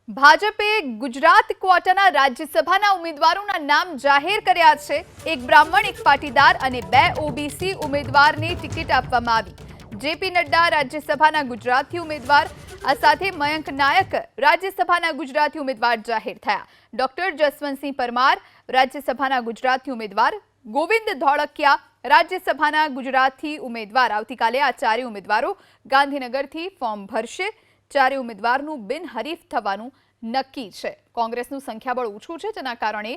ભાજપે ગુજરાત ક્વોટાના રાજ્યસભાના ઉમેદવારોના નામ જાહેર કર્યા છે। એક બ્રાહ્મણ, એક પાટીદાર અને 2 ઓબીસી ઉમેદવારને ટિકિટ આપવામાં આવી। જેપી નડ્ડા રાજ્યસભાના ગુજરાતી ઉમેદવાર, આ સાથે મયંક નાયક રાજ્યસભાના ગુજરાતી ઉમેદવાર જાહેર થયા। ડોક્ટર જસવંતસિંહ પરમાર રાજ્યસભાના ગુજરાતી ઉમેદવાર, ગોવિંદ ધોળકિયા રાજ્યસભાના ગુજરાતી ઉમેદવાર। આવતીકાલે આ ચારે ઉમેદવારો ગાંધીનગરથી ફોર્મ ભરશે। ચારે ઉમેદવારનું બિનહરીફ થવાનું નક્કી છે। કોંગ્રેસનું સંખ્યાબળ ઓછું છે, જેના કારણે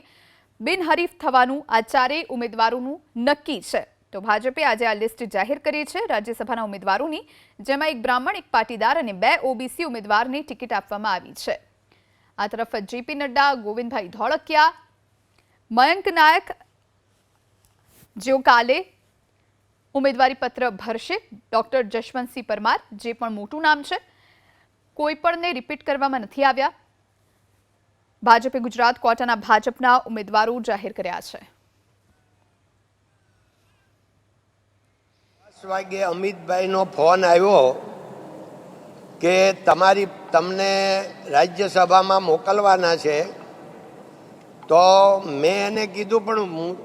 બિનહરીફ થવાનું આ ચારે ઉમેદવારોનું નક્કી છે। તો ભાજપે આજે આ લિસ્ટ જાહેર કરી છે રાજ્યસભાના ઉમેદવારોની, જેમાં એક બ્રાહ્મણ, એક પાટીદાર અને 2 ઓબીસી ઉમેદવારને ટિકિટ આપવામાં આવી છે। આ તરફ જેપી નડ્ડા, ગોવિંદભાઈ ધોળકિયા, મયંક નાયક જેઓ કાલે ઉમેદવારી પત્ર ભરશે। ડોક્ટર જસવંતસિંહ પરમાર જે પણ મોટું નામ છે, કોઈ પણને રિપીટ કરવામાં નથી આવ્યા। ભાજપે ગુજરાત ક્વોટાના ભાજપના ઉમેદવારો જાહેર કર્યા છે। 10 વાગે અમિતભાઈનો ફોન આવ્યો કે તમને રાજ્યસભામાં મોકલવાના છે। તો મેં એને કીધું પણ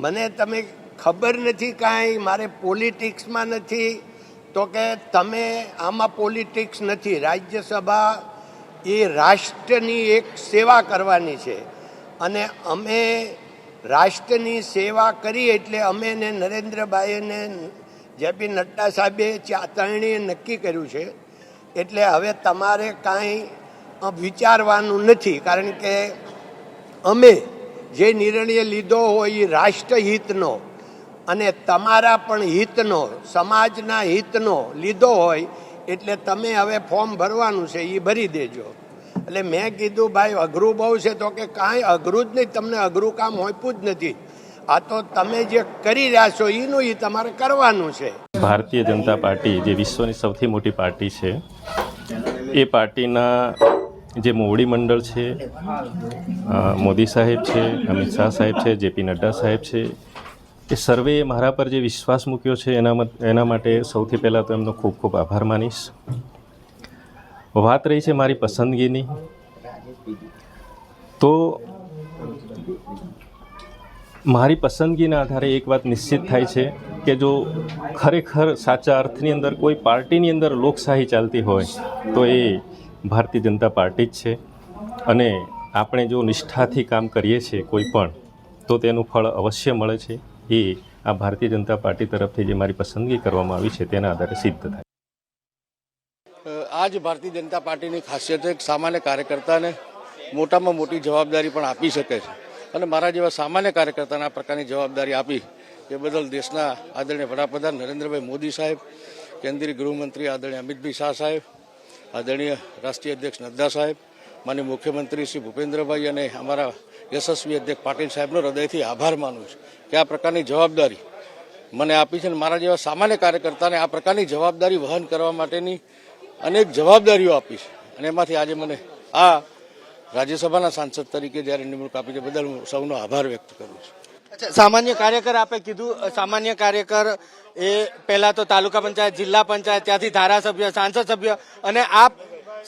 મને તમે ખબર નથી કાંઈ, મારે પોલિટિક્સમાં નથી। તો કે તમે આમાં પોલિટિક્સ નથી, રાજ્યસભા એ રાષ્ટ્રની એક સેવા કરવાની છે અને અમે રાષ્ટ્રની સેવા કરી એટલે અમે ને નરેન્દ્રભાઈને જેપી નડ્ડા સાહેબે ત્રણેય નક્કી કર્યું છે। એટલે હવે તમારે કાંઈ વિચારવાનું નથી, કારણ કે અમે જે નિર્ણય લીધો હોય એ રાષ્ટ્રહિતનો અને તમારા પણ હિતનો, સમાજના હિતનો લીધો હોય, એટલે તમે હવે ફોર્મ ભરવાનું છે એ ભરી દેજો। એટલે મેં કીધું ભાઈ અઘરું બહુ છે, તો કે કાંઈ અઘરું જ નહીં, તમને અઘરું કામ હોપ્યું જ નથી। આ તો તમે જે કરી રહ્યા છો એનું એ તમારે કરવાનું છે। ભારતીય જનતા પાર્ટી જે વિશ્વની સૌથી મોટી પાર્ટી છે, એ પાર્ટીના જે મોવડી મંડળ છે, મોદી સાહેબ છે, અમિત શાહ સાહેબ છે, જેપી નડ્ડા સાહેબ છે, એ સર્વે મારા પર જે વિશ્વાસ મૂક્યો છે એના માટે સૌથી પહેલાં તો એમનો ખૂબ ખૂબ આભાર માનીશ। વાત રહી છે મારી પસંદગીની, તો મારી પસંદગીના આધારે એક વાત નિશ્ચિત થાય છે કે જો ખરેખર સાચા અર્થની અંદર કોઈ પાર્ટીની અંદર લોકશાહી ચાલતી હોય તો એ ભારતીય જનતા પાર્ટી જ છે। અને આપણે જો નિષ્ઠાથી કામ કરીએ છીએ કોઈ પણ, તો તેનું ફળ અવશ્ય મળે છે। એ આ ભારતીય જનતા પાર્ટી તરફથી જે મારી પસંદગી કરવામાં આવી છે તેના આધારે સિદ્ધ થાય। આજ ભારતીય જનતા પાર્ટીની ખાસિયત એક સામાન્ય કાર્યકર્તાને મોટામાં મોટી જવાબદારી પણ આપી શકે છે, અને મારા જેવા સામાન્ય કાર્યકર્તાને આ પ્રકારની જવાબદારી આપી એ બદલ દેશના આદરણીય વડાપ્રધાન નરેન્દ્રભાઈ મોદી સાહેબ, કેન્દ્રીય ગૃહમંત્રી આદરણીય અમિતભાઈ શાહ સાહેબ, આદરણીય રાષ્ટ્રીય અધ્યક્ષ નડ્ડા સાહેબ, માનનીય મુખ્યમંત્રી શ્રી ભૂપેન્દ્રભાઈ અને અમારા યશસ્વી અધ્યક્ષ પાટીલ સાહેબનો હૃદયથી આભાર માનું છું કે આ પ્રકારની જવાબદારી મને આપી છે। અને મારા જેવા સામાન્ય કાર્યકર્તાને આ પ્રકારની જવાબદારી વહન કરવા માટેની અનેક જવાબદારીઓ આપી છે, અને એમાંથી આજે મને આ રાજ્યસભાના સાંસદ તરીકે જ્યારે નિમણૂક આપી છે બદલ હું સૌનો આભાર વ્યક્ત કરું છું। અચ્છા, સામાન્ય કાર્યકર આપે કીધું, સામાન્ય કાર્યકર એ પહેલા તો તાલુકા પંચાયત, જિલ્લા પંચાયત, ત્યાંથી ધારાસભ્ય, સાંસદ સભ્ય, અને આપ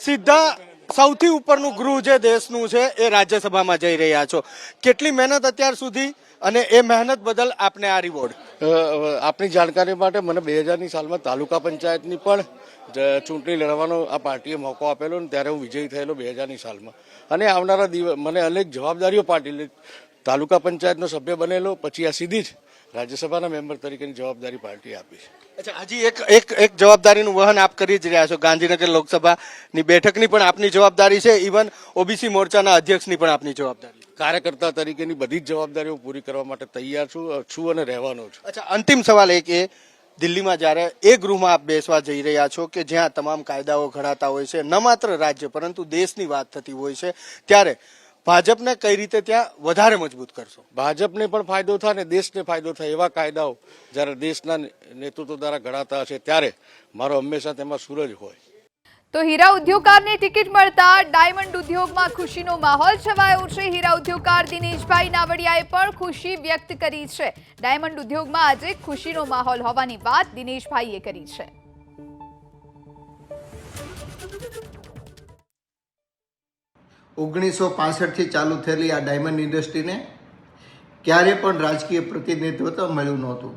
સીધા સૌથી ઉપરનું ગૃહ જે દેશનું છે એ રાજ્યસભામાં જઈ રહ્યા છો। કેટલી મહેનત અત્યાર સુધી, અને એ મહેનત બદલ આપને આ રિવોર્ડ? આપની જાણકારી માટે મને 2000ની સાલમાં તાલુકા પંચાયતની પણ ચૂંટણી લડવાનો આ પાર્ટીએ મોકો આપેલો, ને ત્યારે હું વિજયી થયેલો 2000ની સાલમાં। અને આવનારા મને અનેક જવાબદારીઓ પાર્ટી, તાલુકા પંચાયતનો સભ્ય બનેલો, પછી આ સીધી જ રાજ્યસભાના મેમ્બર તરીકેની જવાબદારી પાર્ટી આપી છે। અચ્છા, હજી એક જવાબદારીનું વહન આપ કરી જ રહ્યા છો। ગાંધીનગર લોકસભાની બેઠકની પણ આપની જવાબદારી છે, ઇવન ઓબીસી મોરચાના અધ્યક્ષની પણ આપની જવાબદારી। કાર્યકર્તા તરીકેની બધી જ જવાબદારીઓ પૂરી કરવા માટે તૈયાર છું અને રહેવાનો છું। અચ્છા, અંતિમ સવાલ એક એ, દિલ્હીમાં જ્યારે એ ગૃહમાં આપ બેસવા જઈ રહ્યા છો કે જ્યાં તમામ કાયદાઓ ઘડાતા હોય છે, ન માત્ર રાજ્ય પરંતુ દેશની વાત થતી હોય છે, ત્યારે ભાજપને કઈ રીતે ત્યાં વધારે મજબૂત કરશો? ભાજપને પણ ફાયદો થાય અને દેશને ફાયદો થાય એવા કાયદાઓ જ્યારે દેશના નેતૃત્વ દ્વારા ઘડાતા હશે ત્યારે મારો હંમેશા તેમાં સૂરજ હોય। તો હીરા ઉદ્યોગકારને ટિકિટ મળતા ડાયમંડ ઉદ્યોગમાં ખુશીનો માહોલ છવાયો છે। હીરા ઉદ્યોગકાર દિનેશભાઈ નાવડિયાએ પણ ખુશી વ્યક્ત કરી છે। ડાયમંડ ઉદ્યોગમાં આજે ખુશીનો માહોલ હોવાની વાત દિનેશભાઈએ કરી છે। 1965થી ચાલુ થયેલી આ ડાયમંડ ઇન્ડસ્ટ્રીને ક્યારે પણ રાજકીય પ્રતિનિધિત્વ મળ્યું નહોતું.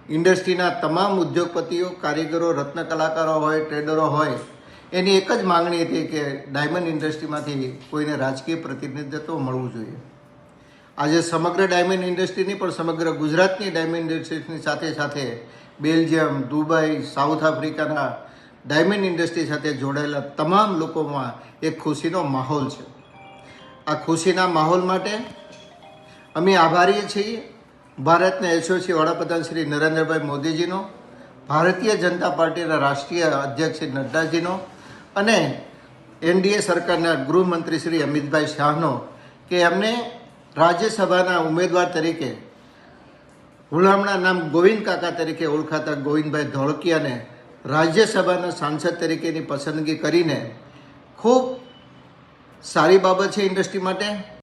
ઇન્ડસ્ટ્રીના તમામ ઉદ્યોગપતિઓ, કારીગરો, રત્ન કલાકારો હોય, ટ્રેડરો હોય, એની એક જ માંગણી હતી કે ડાયમંડ ઇન્ડસ્ટ્રીમાંથી કોઈને રાજકીય પ્રતિનિધિત્વ મળવું જોઈએ. આજે સમગ્ર ડાયમંડ ઇન્ડસ્ટ્રીની પણ સમગ્ર ગુજરાતની ડાયમંડ ઇન્ડસ્ટ્રીની સાથે સાથે બેલ્જિયમ, દુબઈ, સાઉથ આફ્રિકાના ડાયમંડ ઇન્ડસ્ટ્રી સાથે જોડાયેલા તમામ લોકોમાં એક ખુશીનો માહોલ છે. આ ખુશીના માહોલ માટે અમે આભારી છીએ ભારતના યશસ્વી વડાપ્રધાન શ્રી નરેન્દ્રભાઈ મોદીજીનો, ભારતીય જનતા પાર્ટીના રાષ્ટ્રીય અધ્યક્ષ શ્રી નડ્ડાજીનો અને એનડીએ સરકારના ગૃહમંત્રી શ્રી અમિતભાઈ શાહનો કે એમને રાજ્યસભાના ઉમેદવાર તરીકે હુલામણા નામ ગોવિંદ કાકા તરીકે ઓળખાતા ગોવિંદભાઈ ધોળકિયાને રાજ્યસભાના સાંસદ તરીકેની પસંદગી કરીને ખૂબ સારી બાબત છે ઇન્ડસ્ટ્રી માટે.